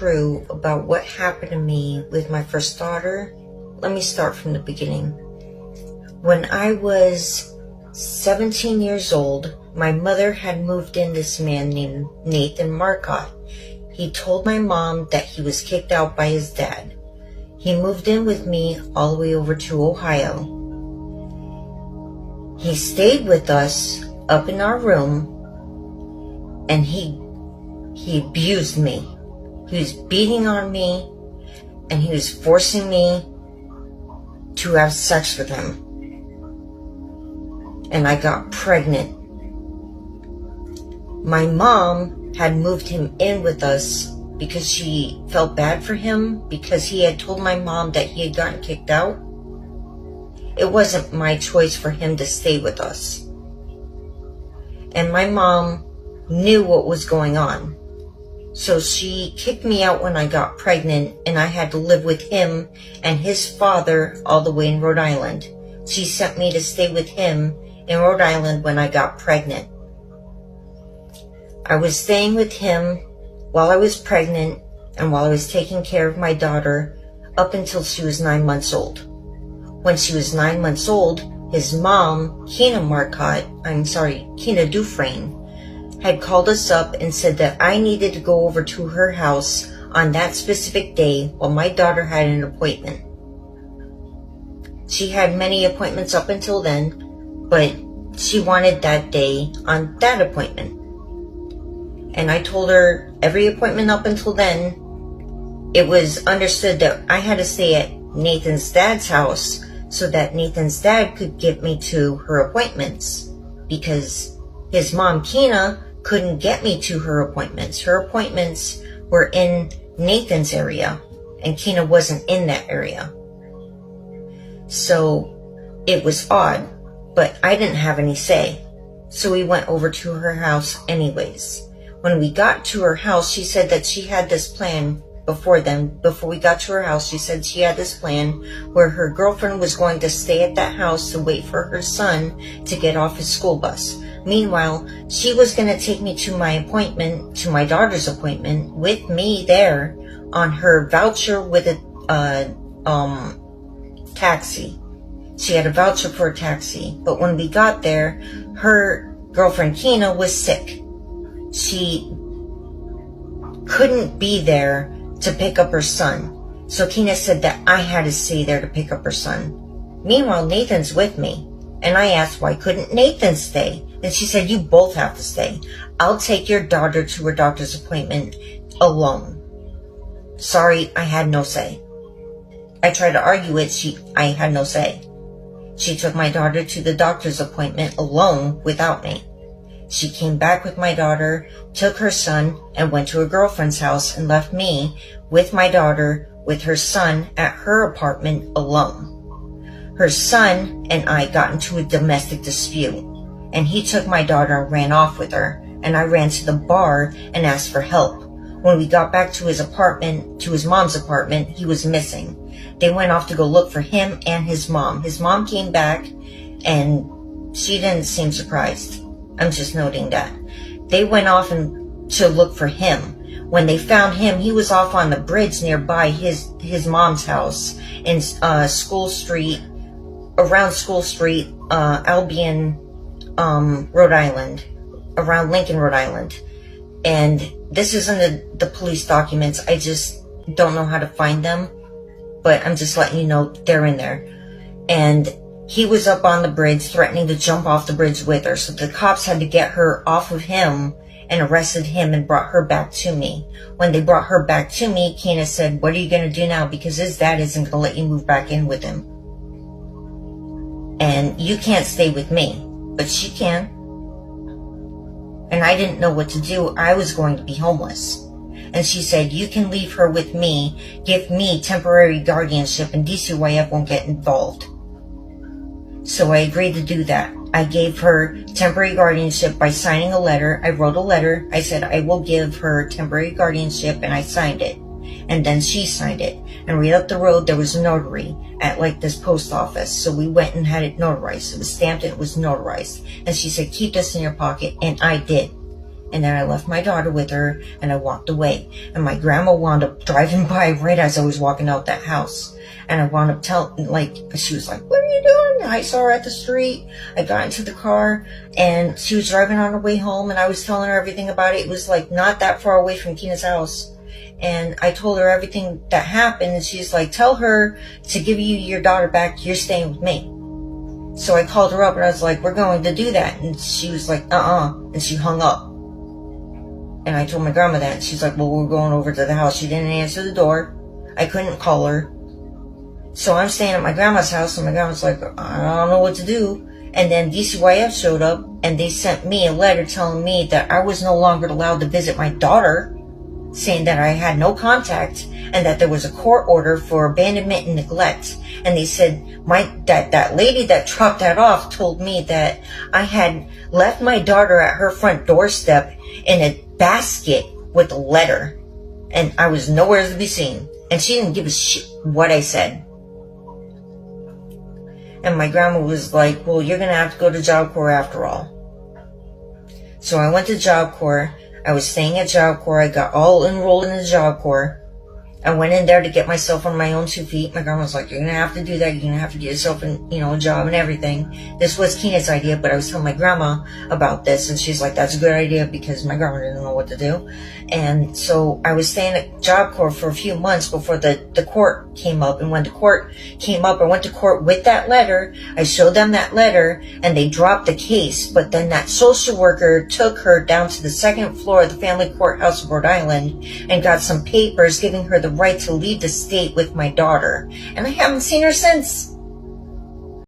true about what happened to me with my first daughter, let me start from the beginning. When I was 17 years old, my mother had moved in this man named Nathan Marcotte. He told my mom that he was kicked out by his dad. He moved in with me all the way over to Ohio. He stayed with us up in our room, and he abused me. He was beating on me, and he was forcing me to have sex with him. And I got pregnant. My mom had moved him in with us because she felt bad for him because he had told my mom that he had gotten kicked out. It wasn't my choice for him to stay with us. And my mom knew what was going on. So she kicked me out when I got pregnant, and I had to live with him and his father all the way in Rhode Island. She sent me to stay with him in Rhode Island when I got pregnant. I was staying with him while I was pregnant and while I was taking care of my daughter up until she was 9 months old. When she was 9 months old, his mom, Keena Dufresne, had called us up and said that I needed to go over to her house on that specific day while my daughter had an appointment. She had many appointments up until then, but she wanted that day on that appointment. And I told her every appointment up until then, it was understood that I had to stay at Nathan's dad's house so that Nathan's dad could get me to her appointments, because his mom, Keena, couldn't get me to her appointments. Her appointments were in Nathan's area, and Keena wasn't in that area. So it was odd, but I didn't have any say. So we went over to her house anyways. When we got to her house, she said that she had this plan before we got to her house. She said she had this plan where her girlfriend was going to stay at that house to wait for her son to get off his school bus. Meanwhile, she was going to take me to my appointment, to my daughter's appointment, with me there on her voucher with a taxi. She had a voucher for a taxi. But when we got there, her girlfriend Keena was sick. She couldn't be there to pick up her son. So Keena said that I had to stay there to pick up her son. Meanwhile, Nathan's with me. And I asked, why couldn't Nathan stay? And she said, you both have to stay. I'll take your daughter to her doctor's appointment alone. Sorry, I had no say. I tried to argue it. I had no say. She took my daughter to the doctor's appointment alone without me. She came back with my daughter, took her son, and went to her girlfriend's house and left me with my daughter with her son at her apartment alone. Her son and I got into a domestic dispute, and he took my daughter and ran off with her, and I ran to the bar and asked for help. When we got back to his apartment, to his mom's apartment, he was missing. They went off to go look for him and his mom. His mom came back, and she didn't seem surprised. I'm just noting that. They went off to look for him. When they found him, he was off on the bridge nearby his mom's house in School Street, around School Street, Albion, Rhode Island, around Lincoln, Rhode Island. And this is in the police documents. I just don't know how to find them, but I'm just letting you know they're in there. And he was up on the bridge threatening to jump off the bridge with her. So the cops had to get her off of him and arrested him and brought her back to me. When they brought her back to me, Keena said, what are you going to do now? Because his dad isn't going to let you move back in with him. And you can't stay with me, but she can. And I didn't know what to do. I was going to be homeless. And she said, you can leave her with me, give me temporary guardianship, and DCYF won't get involved. So I agreed to do that. I gave her temporary guardianship by signing a letter. I wrote a letter. I said I will give her temporary guardianship, and I signed it. And then she signed it. And right up the road, there was a notary at like this post office. So we went and had it notarized. It was stamped and it was notarized. And she said, keep this in your pocket. And I did. And then I left my daughter with her and I walked away. And my grandma wound up driving by right as I was walking out that house. And I wound up she was like, what are you doing? I saw her at the street. I got into the car and she was driving on her way home and I was telling her everything about it. It was like not that far away from Kina's house. And I told her everything that happened and she's like, tell her to give you your daughter back. You're staying with me. So I called her up and I was like, we're going to do that. And she was like, and she hung up. And I told my grandma that. And she's like, well, we're going over to the house. She didn't answer the door. I couldn't call her. So I'm staying at my grandma's house and my grandma's like, I don't know what to do. And then DCYF showed up and they sent me a letter telling me that I was no longer allowed to visit my daughter, saying that I had no contact and that there was a court order for abandonment and neglect. And they said that lady that dropped that off told me that I had left my daughter at her front doorstep in a basket with a letter. And I was nowhere to be seen. And she didn't give a shit what I said. And my grandma was like, well, you're going to have to go to Job Corps after all. So I went to Job Corps. I was staying at Job Corps. I got all enrolled in the Job Corps. I went in there to get myself on my own 2 feet. My grandma was like, you're going to have to do that. You're going to have to get yourself a job and everything. This was Kina's idea, but I was telling my grandma about this. And she's like, that's a good idea because my grandma didn't know what to do. And so I was staying at Job Corps for a few months before the court came up. And when the court came up, I went to court with that letter. I showed them that letter and they dropped the case. But then that social worker took her down to the second floor of the family courthouse of Rhode Island and got some papers giving her the right to leave the state with my daughter. And I haven't seen her since.